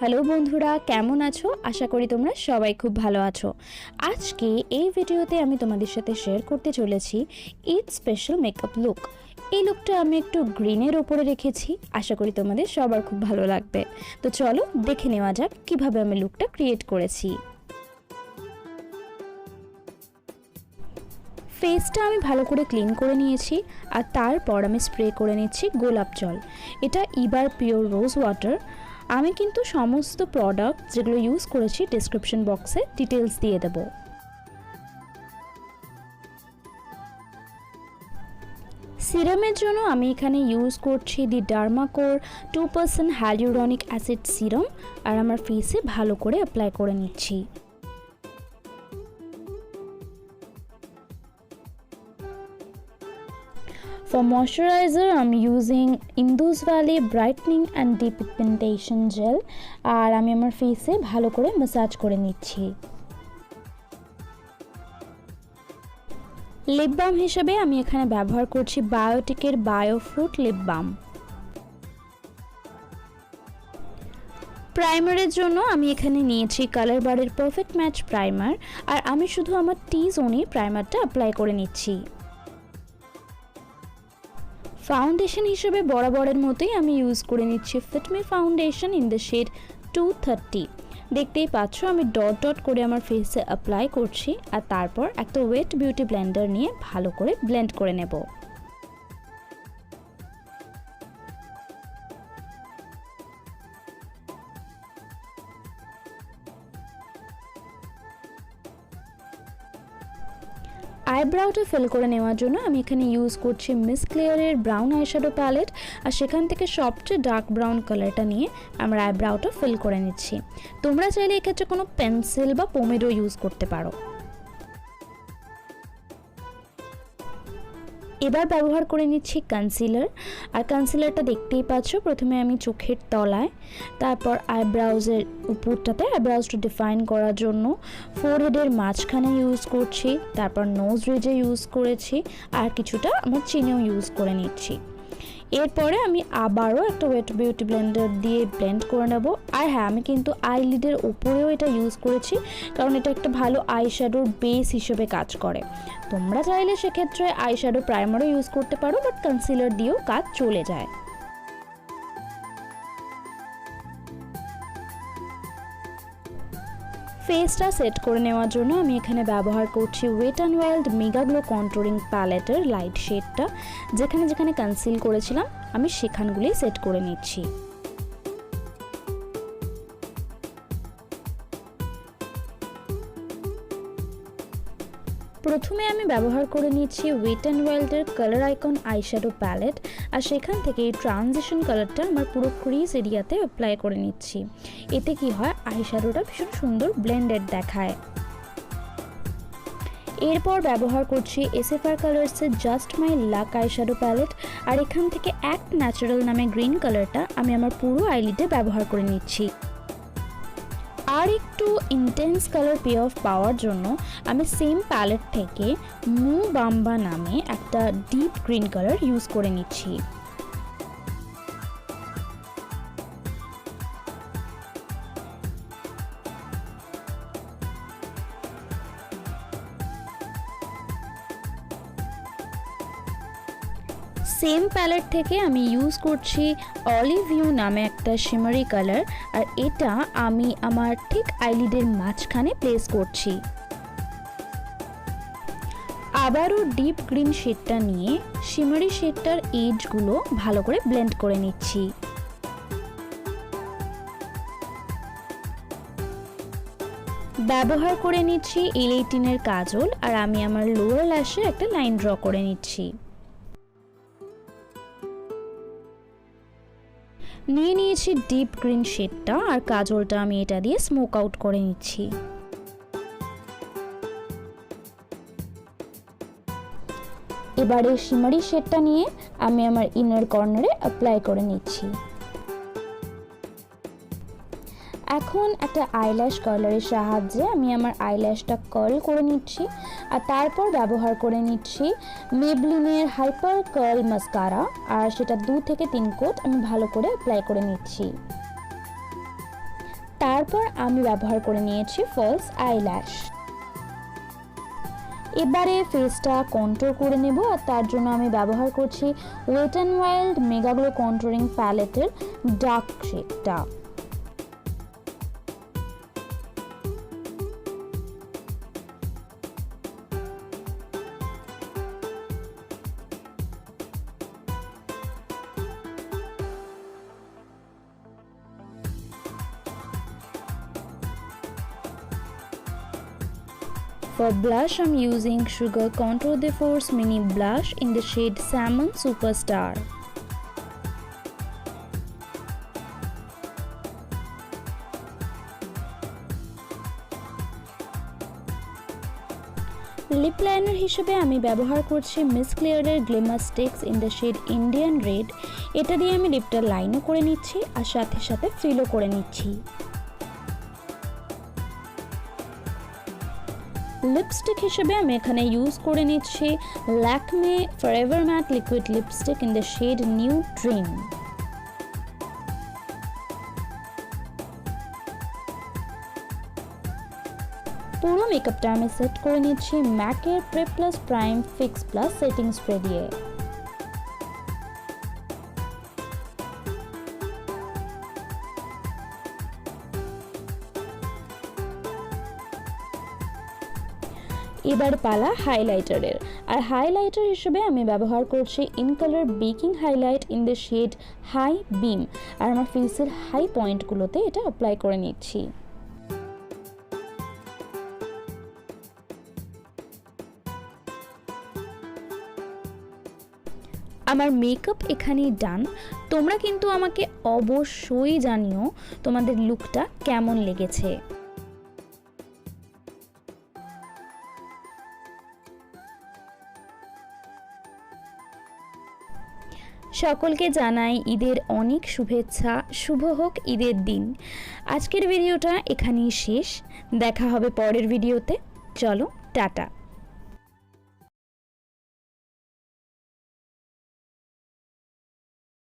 Hello বন্ধুরা, কেমন আছো? আশা করি তোমরা সবাই খুব ভালো আছো। আজকে এই ভিডিওতে আমি তোমাদের সাথে শেয়ার করতে চলেছি ঈদ স্পেশাল মেকআপ লুক। এই লুকটা আমি একটু গ্রিনের ওপরে রেখেছি, আশা করি তোমাদের সবার খুব ভালো লাগবে। তো চলো দেখে নেওয়া যাক কিভাবে আমি লুকটা ক্রিয়েট করেছি। ফেসটা আমি ভালো করে ক্লিন করে নিয়েছি আর তারপর আমি স্প্রে করে নিচ্ছি গোলাপ জল। এটা ইবার পিওর রোজ ওয়াটার। আমি কিন্তু সমস্ত প্রোডাক্ট যেগুলো ইউজ করেছি ডেসক্রিপশন বক্সে ডিটেলস দিয়ে দেব। সিরামের জন্য আমি এখানে ইউজ করছি দি ডার্মাকোর 2% হাইলুরনিক অ্যাসিড সিরাম আর আমার ফেসে ভালো করে অ্যাপ্লাই করে নিচ্ছি। For moisturizer, I'm using Indus Valley Brightening and Depigmentation Gel আর আমি আমার ফেসে ভালো করে ম্যাসাজ করে নিচ্ছি। লিপ বাম হিসেবে আমি এখানে ব্যবহার করছি বায়োটিকের বায়ো ফ্রুট লিপ বাম। প্রাইমারের জন্য আমি এখানে নিয়েছি কালার বারের পারফেক্ট ম্যাচ প্রাইমার আর আমি শুধু আমার টি জোনে প্রাইমারটা অ্যাপ্লাই করে নিচ্ছি। ফাউন্ডেশন হিসেবে বরাবরের মতোই আমি ইউজ করে নিচ্ছি fit me foundation in the shade 230। দেখতেই পাচ্ছ আমি ডট ডট করে আমার ফেসে অ্যাপ্লাই করছি আর তারপর একটা ওয়েট বিউটি ব্লেন্ডার নিয়ে ভালো করে ব্লেন্ড করে নেব। আইব্রাউটা ফিল করে নেওয়ার জন্য আমি এখানে ইউজ করছি মিস ক্লিয়ারের ব্রাউন আইশ্যাডো প্যালেট আর সেখান থেকে সবচেয়ে ডার্ক ব্রাউন কালারটা নিয়ে আমরা আইব্রাউটা ফিল করে নিচ্ছি। তোমরা চাইলে এক্ষেত্রে কোনো পেন্সিল বা পোমেডো ইউজ করতে পারো। এবার ব্যবহার করে নিচ্ছি কনসিলার আর কনসিলারটা দেখতেই পাচ্ছ প্রথমে আমি চোখের তলায়, তারপর আইব্রাউজের উপরটাতে আইব্রাউজটা ডিফাইন করার জন্য ফোরহেডের মাঝখানে ইউজ করছি, তারপর নোজ রিজে ইউজ করেছি আর কিছুটা আমার চিনেও ইউজ করে নিচ্ছি। এরপরে আমি আবারও একটা ওয়েট বিউটি ব্লেন্ডার দিয়ে ব্লেন্ড করে নেব। আর হ্যাঁ, আমি কিন্তু আইলিডের ওপরেও এটা ইউজ করেছি কারণ এটা একটা ভালো আইশ্যাডোর বেস হিসেবে কাজ করে। তোমরা চাইলে সেক্ষেত্রে আইশ্যাডো প্রাইমারও ইউজ করতে পারো, বাট কনসিলার দিয়েও কাজ চলে যায়। ফেসটা সেট করে নেওয়ার জন্য আমি এখানে ব্যবহার করছি wet and wild mega glow controlling প্যালেটের লাইট শেডটা। যেখানে যেখানে কনসিল করেছিলাম আমি সেখানগুলি সেট করে নিচ্ছি। প্রথমে আমি ব্যবহার করে নিচ্ছি ওয়েট অ্যান্ড ওয়াইল্ডের কালার আইকন আইশ্যাডো প্যালেট আর সেখান থেকে এই ট্রানজিশন কালারটা আমার পুরো ক্রিজ এরিয়াতে অ্যাপ্লাই করে নিচ্ছি। এতে কি হয়, আইশ্যাডোটা ভীষণ সুন্দর ব্লেন্ডেড দেখায়। এরপর ব্যবহার করছি এসএফআর কালার্সের just my luck eyeshadow palette আর এখান থেকে অ্যাক্ট ন্যাচারাল নামে গ্রিন কালারটা আমি আমার পুরো আইলিডে ব্যবহার করে নিচ্ছি। আর একটু intense colour pay of power জন্য আমি সেম প্যালেট থেকে মু বাম্বা নামে একটা ডিপ গ্রিন কালার ইউজ করে নিচ্ছি। সেম প্যালেট থেকে আমি ইউজ করছি অলিভ ইউ নামে একটা শিমারি কালার আর এটা আমি আমার ঠিক আইলিডের মাঝখানে প্লেস করছি। আবারও ডিপ গ্রিন শেডটা নিয়ে শিমারি শেডটার এজগুলো ভালো করে ব্লেন্ড করে নিচ্ছি। ব্যবহার করে নিচ্ছি এল18 কাজল আর আমি আমার লোয়ার ল্যাশে একটা লাইন ড্র করে নিচ্ছি। নিয়ে নিয়েছি ডিপ গ্রিন শেডটা আর কাজলটা আমি এটা দিয়ে স্মোক আউট করে নিচ্ছি। এবারে শিমারি শেডটা নিয়ে আমি আমার ইনার কর্নারে অ্যাপ্লাই করে নিচ্ছি। এখন একটা আইল্যাশ কার্লারের সাহায্যে আমি আমার আইল্যাশটা কার্ল করে নিচ্ছি আর তারপর ব্যবহার করে নিচ্ছি মেবলিনের হাইপার কার্ল মাস্কারা আর সেটা 2 থেকে 3 কোট আমি ভালো করে অ্যাপ্লাই করে নিচ্ছি। তারপর আমি ব্যবহার করে নিয়েছি ফলস আইল্যাশ। এবারে ফেসটা কন্ট্রোল করে নেব, আর তার জন্য আমি ব্যবহার করছি wet and wild mega glow controlling প্যালেটের ডার্ক শেডটা। For blush, I'm using Sugar Contour de Force Mini Blush in the shade Salmon Superstar. Lip liner হিসেবে আমি ব্যবহার করছি মিস ক্লিয়ারের Glimmersticks in the shade Indian Red। এটা দিয়ে আমি লিপটা লাইনও করে নিচ্ছি আর সাথে সাথে ফিলও করে নিচ্ছি। লিপস্টিক হিসেবে আমি এখানে ইউজ করে নিচ্ছি Lakme Forever Matte Liquid Lipstick in the shade Nude Dream। পুরো মেকআপটা আমি সেট করে নিচ্ছি M.A.C এর Prep Plus Prime Fix Plus setting spray দিয়ে। এবার পালা হাইলাইটারের, আর হাইলাইটার হিসেবে আমি ব্যবহার করছি in colour baking highlight in the shade high beam, আর আমার ফেসের হাই পয়েন্টগুলোতে এটা অ্যাপ্লাই করে নিচ্ছি। আমার মেকআপ এখানেই ডান। তোমরা কিন্তু আমাকে অবশ্যই জানিও তোমাদের লুকটা কেমন লেগেছে। সকলকে জানাই ঈদের অনেক শুভেচ্ছা, শুভ হোক ঈদের দিন। আজকের ভিডিওটা এখানেই শেষ, দেখা হবে পরের ভিডিওতে। চলো টাটা।